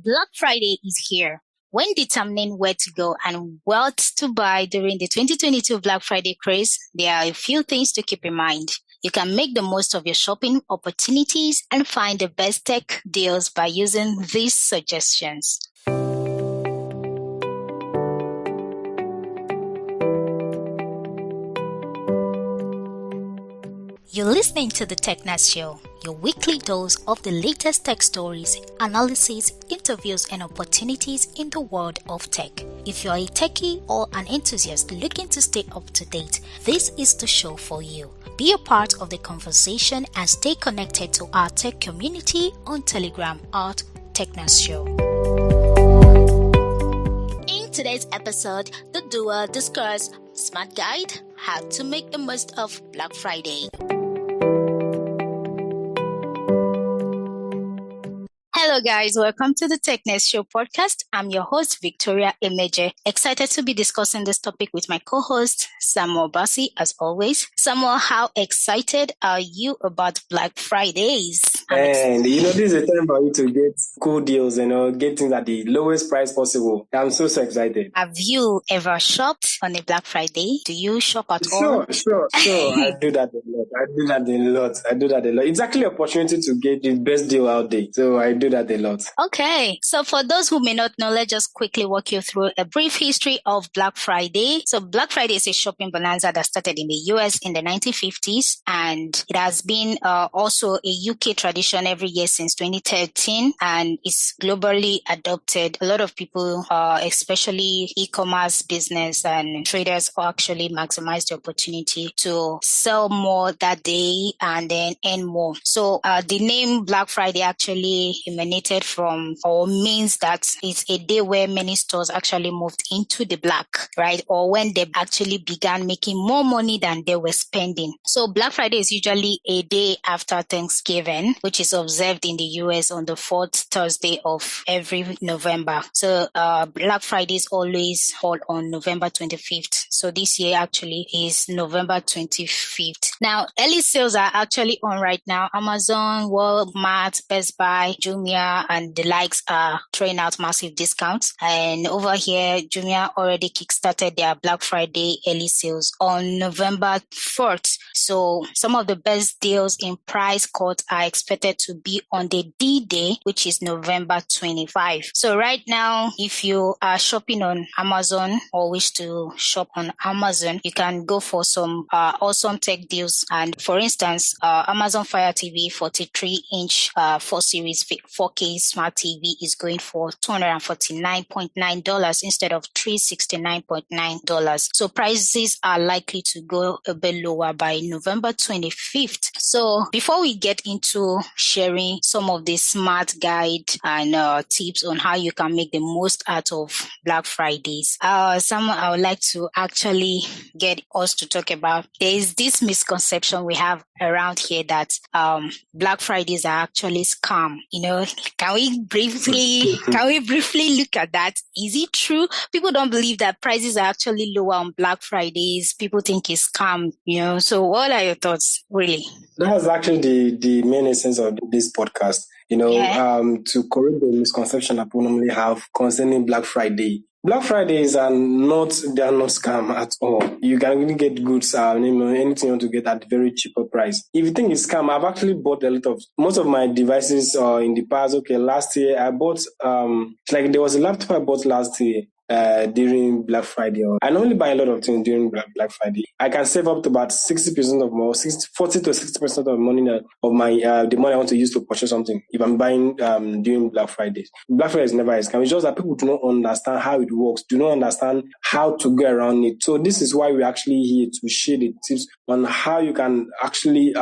Black Friday is here. When determining where to go and what to buy during the 2022 Black Friday craze, there are a few things to keep in mind. You can make the most of your shopping opportunities and find the best tech deals by using these suggestions. You're listening to the TechNet Show, your weekly dose of the latest tech stories, analysis, interviews, and opportunities in the world of tech. If you're a techie or an enthusiast looking to stay up to date, this is the show for you. Be a part of the conversation and stay connected to our tech community on Telegram at TechNet Show. In today's episode, the duo discuss Smart Guide, how to make the most of Black Friday. Hello guys, welcome to the TechNet Show podcast. I'm your host, Victoria Emeje. Excited to be discussing this topic with my co-host, Samuel Bassi, as always. Samuel, how excited are you about Black Fridays? And this is a time for you to get cool deals, get things at the lowest price possible. I'm so excited. Have you ever shopped on a Black Friday? Do you shop at all? Sure. I do that a lot. It's actually an opportunity to get the best deal out there. So I do that a lot. Okay. So for those who may not know, let's just quickly walk you through a brief history of Black Friday. So Black Friday is a shopping bonanza that started in the US in the 1950s, and it has been also a UK tradition every year since 2013, and it's globally adopted. A lot of people, especially e-commerce business and traders, actually maximize the opportunity to sell more that day and then earn more. So the name Black Friday actually emanated from, or means that it's a day where many stores actually moved into the black, right? Or when they actually began making more money than they were spending. So Black Friday is usually a day after Thanksgiving, which is observed in the US on the fourth Thursday of every November. So Black Friday is always held on November 25th. So this year actually is November 25th. Now, early sales are actually on right now. Amazon, Walmart, Best Buy, Jumia, and the likes are throwing out massive discounts. And over here, Jumia already kickstarted their Black Friday early sales on November 4th. So some of the best deals in price cuts are expected to be on the D-Day, which is November 25. So right now, if you are shopping on Amazon or wish to shop on Amazon, you can go for some awesome tech deals. And for instance, Amazon Fire TV 43-inch 4 Series 4K Smart TV is going for $249.9 instead of $369.9. So prices are likely to go a bit lower by November 25th. So before we get into sharing some of the smart guide and tips on how you can make the most out of Black Fridays, some I would like to actually get us to talk about. There is this misconception we have around here that Black Fridays are actually scam. Can we briefly look at that? Is it true? People don't believe that prices are actually lower on Black Fridays. People think it's scam. So what are your thoughts, really? That's actually the main essence of this podcast. To correct the misconception that people normally have concerning Black Friday. Black Fridays are not scam at all. You can really get goods, anything you want to get at very cheaper price. If you think it's scam, I've actually bought most of my devices in the past. Okay, last year I bought, there was a laptop I bought last year. During Black Friday. I normally buy a lot of things during Black Friday. I can save up to about 60% of more, 40 to 60% of money of my the money I want to use to purchase something if I'm buying during Black Fridays. Black Friday is never a scam. It's just that people do not understand how it works, do not understand how to go around it. So this is why we're actually here to share the tips on how you can actually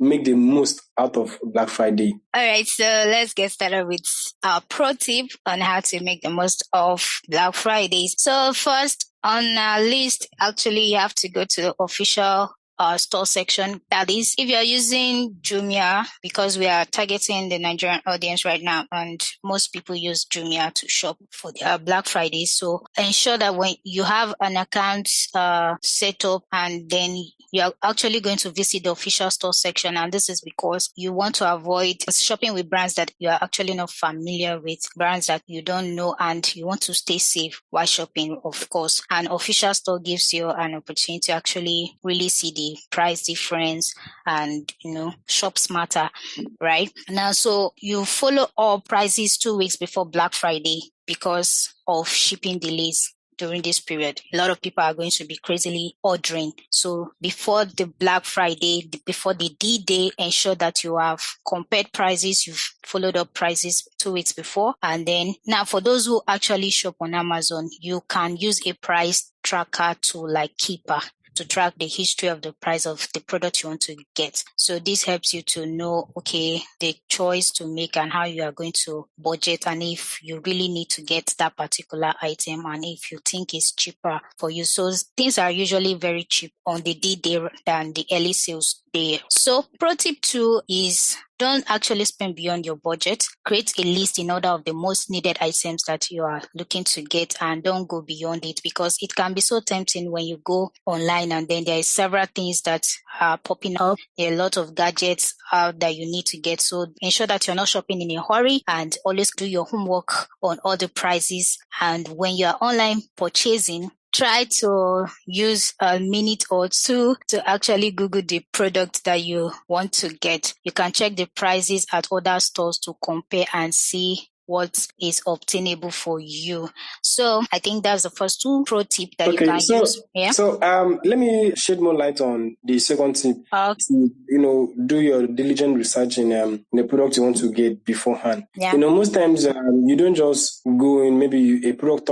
make the most out of Black Friday. All right, so let's get started with our pro tip on how to make the most of Black Fridays. So first on our list, actually, you have to go to the official store section. That is, if you're using Jumia, because we are targeting the Nigerian audience right now, and most people use Jumia to shop for their Black Friday. So ensure that when you have an account set up, and then you're actually going to visit the official store section, and this is because you want to avoid shopping with brands that you are actually not familiar with, brands that you don't know, and you want to stay safe while shopping, of course. An official store gives you an opportunity to actually really see the price difference and, shop smarter, right? Now, so you follow all prices 2 weeks before Black Friday because of shipping delays. During this period, a lot of people are going to be crazily ordering. So before the Black Friday, before the D-Day, ensure that you have compared prices, you've followed up prices 2 weeks before. And then now for those who actually shop on Amazon, you can use a price tracker tool like Keeper to track the history of the price of the product you want to get. So this helps you to know, okay, the choice to make and how you are going to budget, and if you really need to get that particular item and if you think it's cheaper for you. So things are usually very cheap on the D-Day than the early sales day. So pro tip 2 is don't actually spend beyond your budget. Create a list in order of the most needed items that you are looking to get, and don't go beyond it, because it can be so tempting when you go online and then there are several things that are popping up. There are a lot of gadgets out that you need to get. So ensure that you're not shopping in a hurry, and always do your homework on all the prices. And when you're online purchasing, try to use a minute or two to actually Google the product that you want to get. You can check the prices at other stores to compare and see what is obtainable for you. So I think that's the first 2 pro tip that you can use. Yeah. So let me shed more light on the second tip. To, do your diligent research in the product you want to get beforehand. Yeah. Most times you don't just go in, maybe a product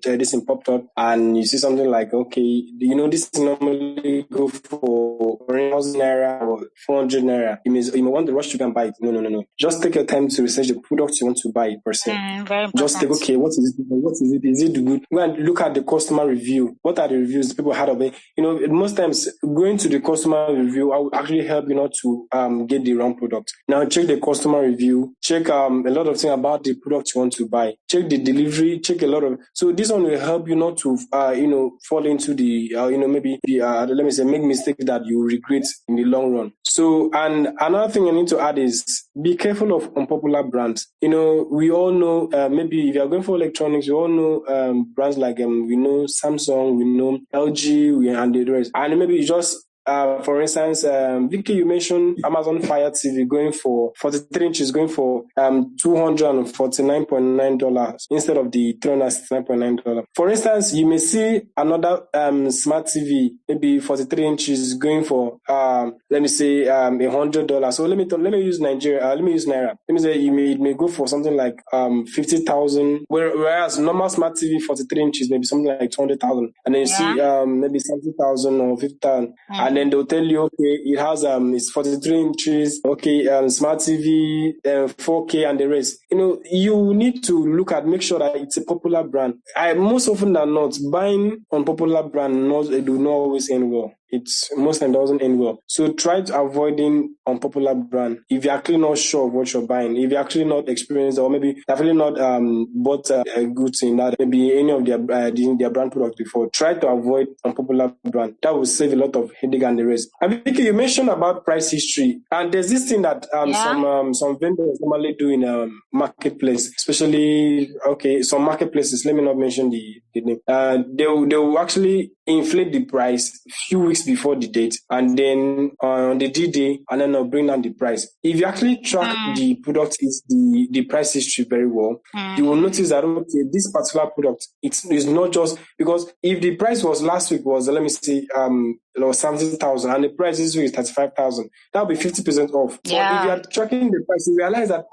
this in popped up and you see something like, okay, this normally go for 1,000 naira or 400 naira. You may want to rush to go and buy it. No. Just take your time to research the product you want to buy per se. Very important. Just take, okay, what is it? What is it? Is it good? Go and look at the customer review. What are the reviews people had of it? Most times going to the customer review, I will actually help you not to get the wrong product. Now check the customer review. Check a lot of things about the product you want to buy. Check the delivery. Check a lot of. So this one will help you not to fall into the maybe the let me say make mistake that you regret in the long run. So, and another thing I need to add is be careful of unpopular brands. We all know, maybe if you are going for electronics, we all know brands like we know Samsung, we know LG, and the rest. And maybe you just for instance, Vicky, you mentioned Amazon Fire TV going for 43 inches, going for $249.9 instead of the $369.9. For instance, you may see another smart TV, maybe 43 inches, going for let me say $100. So let me use Nigeria. Let me use Naira. Let me say it may go for something like 50,000. Whereas normal smart TV 43 inches maybe something like 200,000, and then you see maybe 70,000 or 50,000. And then they'll tell you, okay, it has it's 43 inches, okay, smart TV, 4K, and the rest. You need to make sure that it's a popular brand. Most often than not, buying on popular brand do not always end well. It's most time doesn't end well. So try to avoiding unpopular brand. If you're actually not sure of what you're buying, if you're actually not experienced, or maybe definitely not bought goods in that, maybe any of their brand product before, try to avoid unpopular brand. That will save a lot of headache and the rest. And Vicky, you mentioned about price history, and there's this thing that some vendors normally do in marketplace, especially some marketplaces. Let me not mention the name. They will actually inflate the price few weeks before the date, and then on the D-Day, and then bring down the price. If you actually track the product the price history very well, you will notice that this particular product it's not just because if the price was last week was let me say 70,000 and the price this week is 35,000, that will be 50% off. Yeah. But if you are tracking the price, you realize that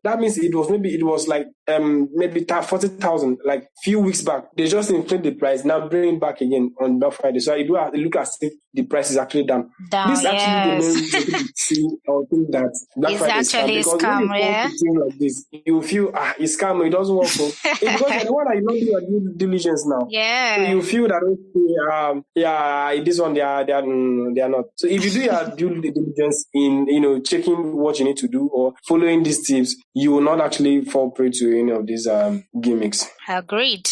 that means it was like maybe 40,000 like few weeks back. They just inflate the price, now bring it back again on Black Friday. So you do have to look at if the price is actually down. This is actually the main reason to see or think that Black Friday is scam, because when you come to things like this, you feel it's scam, it doesn't work. Because you're the one that you don't do your due diligence now. Yeah. So you feel that this one they are not. So if you do your due diligence in, checking what you need to do or following these tips, you will not actually fall prey to any of these gimmicks. Agreed,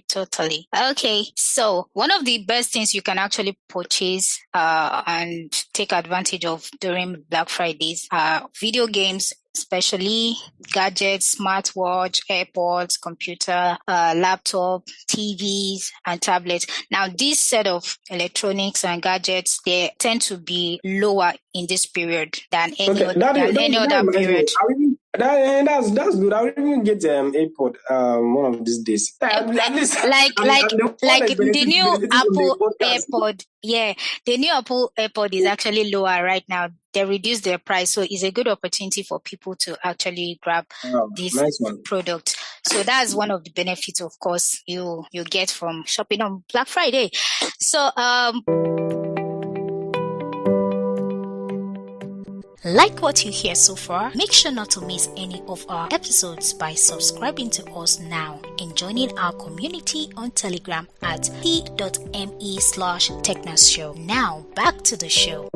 totally. Okay, so one of the best things you can actually purchase and take advantage of during Black Fridays are video games, especially gadgets, smartwatch, AirPods, computer, laptop, TVs, and tablets. Now, this set of electronics and gadgets, they tend to be lower in this period than any other period. That's good. I'll even get AirPod one of these days. At least like the new Apple AirPod. Yeah, the new Apple AirPod is actually lower right now. They reduced their price, so it's a good opportunity for people to actually grab this product. So that's one of the benefits, of course, you get from shopping on Black Friday. So like what you hear so far, make sure not to miss any of our episodes by subscribing to us now and joining our community on Telegram at t.me/technoshow. Now back to the show.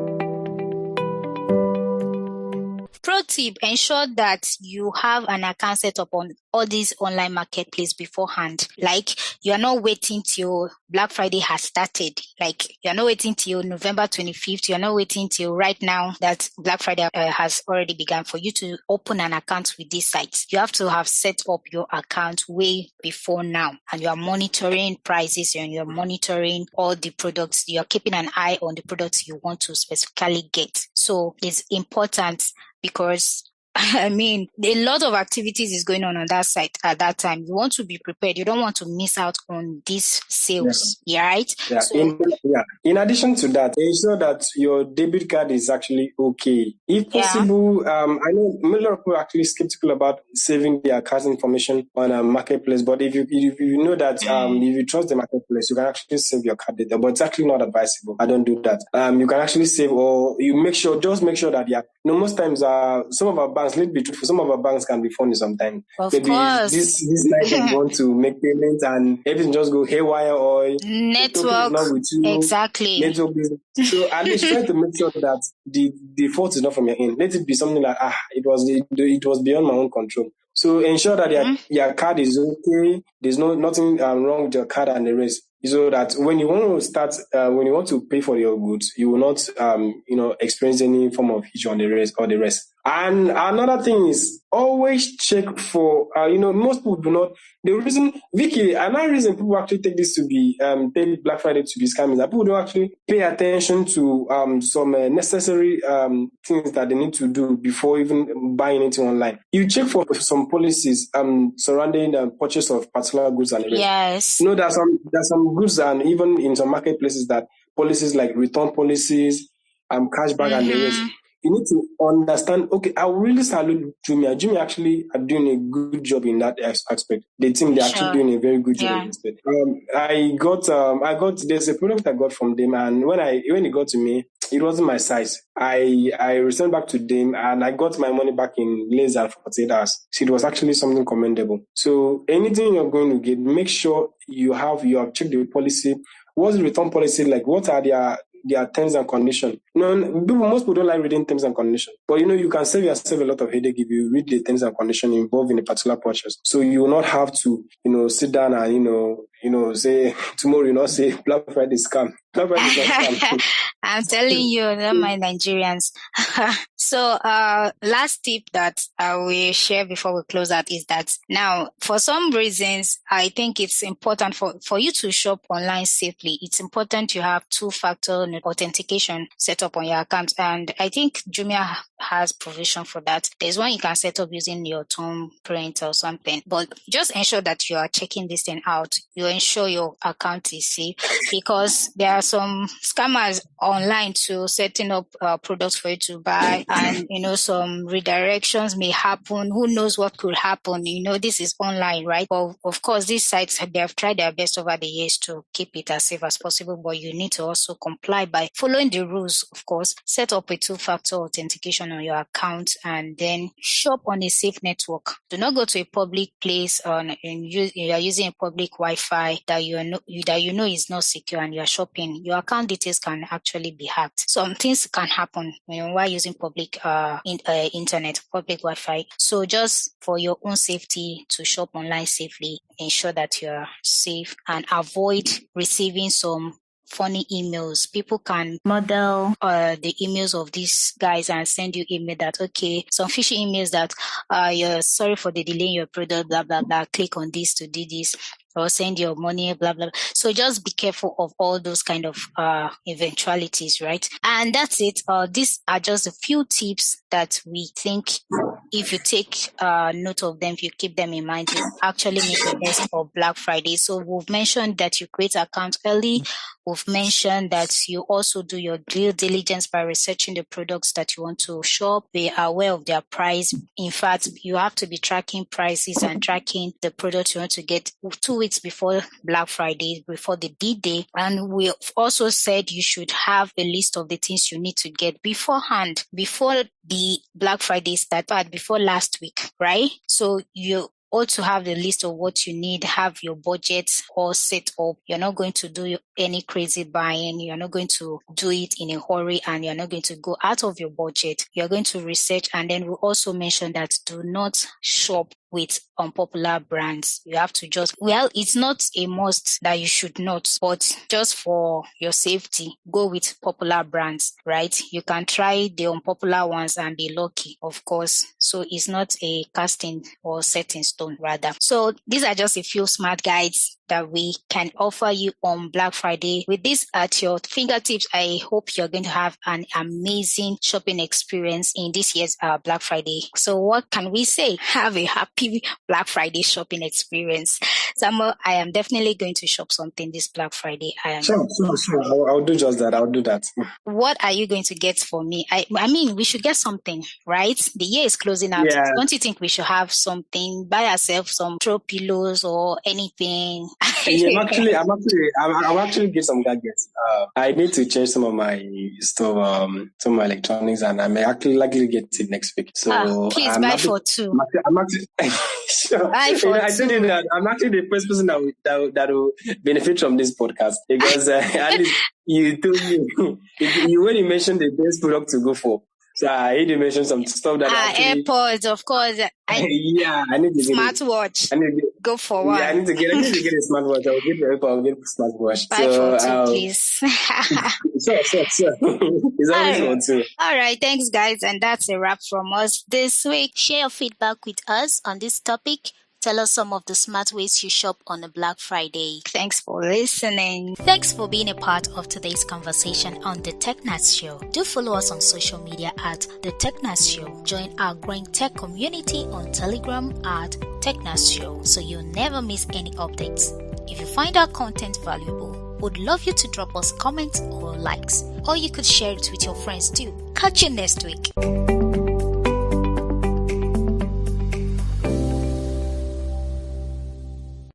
Pro tip, ensure that you have an account set up on all these online marketplace beforehand. Like, you are not waiting till Black Friday has started. Like, you're not waiting till November 25th. You're not waiting till right now that Black Friday has already begun for you to open an account with these sites. You have to have set up your account way before now, and you are monitoring prices and you're monitoring all the products. You're keeping an eye on the products you want to specifically get. So it's important, because I mean, a lot of activities is going on that site at that time. You want to be prepared. You don't want to miss out on these sales, right? Yeah. In addition to that, ensure that your debit card is actually okay. If possible, I know many people are actually skeptical about saving their card information on a marketplace. But if you know that if you trust the marketplace, you can actually save your card data. But it's actually not advisable. I don't do that. You can actually save, or you make sure that most times some of our banks, let's be truthful, some of our banks can be funny sometimes. Maybe this night they want to make payments and everything just go haywire, or network not with you. Exactly. Network business. So at least try to make sure that the fault is not from your end. Let it be something like it was beyond my own control. So ensure that your card is okay. There's nothing wrong with your card and the rest. So that when you want to pay for your goods, you will not experience any form of issue on the rest. And another thing is always check for most people do not. The reason, Vicky, another reason people actually take this to be take Black Friday to be scam is that people don't actually pay attention to some necessary things that they need to do before even buying anything online. You check for some policies surrounding the purchase of particular goods and the rest. Yes. There's some goods, and even in some marketplaces, that policies like return policies, cashback and the rest. You need to understand, okay, I will really salute Jumia. Jumia actually are doing a good job in that aspect. The team, they're actually doing a very good job in that aspect. There's a product I got from them, and when it got to me, it wasn't my size. I returned back to them and I got my money back in less than 48 hours. So it was actually something commendable. So anything you're going to get, make sure you have checked the policy. What's the return policy like? What are their terms and conditions? Most people don't like reading terms and conditions. But you can save yourself a lot of headache if you read the terms and conditions involved in a particular purchase. So you will not have to, sit down and say tomorrow, say Black Friday scam. Black Friday is not scam. I'm telling you, not my Nigerians. So, last tip that I will share before we close out is that now, for some reasons, I think it's important for you to shop online safely. It's important to have two-factor authentication set up on your account. And I think Jumia has provision for that. There's one you can set up using your thumbprint or something. But just ensure that you are checking this thing out. You ensure your account is safe, because there are some scammers online to setting up products for you to buy, and some redirections may happen. Who knows what could happen? This is online, right? But of course, these sites, they have tried their best over the years to keep it as safe as possible, but you need to also comply by following the rules. Of course, set up a two-factor authentication restriction on your account, and then shop on a safe network. Do not go to a public place and you are using a public Wi-Fi that you know is not secure, and you are shopping. Your account details can actually be hacked. Some things can happen while using public internet, public Wi-Fi. So just for your own safety, to shop online safely, ensure that you are safe and avoid receiving some funny emails. People can model the emails of these guys and send you email that, okay, some phishing emails that you're sorry for the delay in your product, blah blah blah, click on this to do this, or send your money, blah blah. So just be careful of all those kind of eventualities, right? And that's it. These are just a few tips that we think, if you take note of them, if you keep them in mind, you actually make the best of Black Friday. So we've mentioned that you create accounts early. We've mentioned that you also do your due diligence by researching the products that you want to shop. Be aware of their price. In fact, you have to be tracking prices and tracking the products you want to get 2 weeks before Black Friday, before the D-Day. And we've also said you should have a list of the things you need to get beforehand, before the Black Friday started, before last week, right? So you also have the list of what you need, have your budget all set up. You're not going to do any crazy buying. You're not going to do it in a hurry, and you're not going to go out of your budget. You're going to research. And then we also mentioned that do not shop with unpopular brands. You have to it's not a must that you should not, but just for your safety, go with popular brands, right? You can try the unpopular ones and be lucky, of course. So it's not a casting or set in stone, rather. So these are just a few smart guides that we can offer you on Black Friday. With this at your fingertips, I hope you're going to have an amazing shopping experience in this year's Black Friday. So what can we say? Have a happy Black Friday shopping experience. Samuel, I am definitely going to shop something this Black Friday. Sure. I'll do just that. I'll do that. What are you going to get for me? I mean, we should get something, right? The year is closing out. Yeah. Don't you think we should have something, buy ourselves some throw pillows or anything? Yeah, I'm actually get some gadgets. I need to change some of my stuff, some of my electronics, and I may actually likely get it next week. So please buy for two. I'm actually sure. Buy for two. I told you that I'm actually the first person that will benefit from this podcast, because at least you told me when you mentioned the best product to go for. So I need to mention some stuff that actually... AirPods, of course. I need to smartwatch. Go for one. Yeah, I need to get a smartwatch. I'll get the AirPods. I'll get the smartwatch. Buy for two, please. Sure. It's always for two. All right, thanks, guys, and that's a wrap from us this week. Share your feedback with us on this topic. Tell us some of the smart ways you shop on a Black Friday. Thanks for listening. Thanks for being a part of today's conversation on The TechNats Show. Do follow us on social media at The TechNats Show. Join our growing tech community on Telegram at TechNats Show, so you'll never miss any updates. If you find our content valuable, would love you to drop us comments or likes, or you could share it with your friends too. Catch you next week.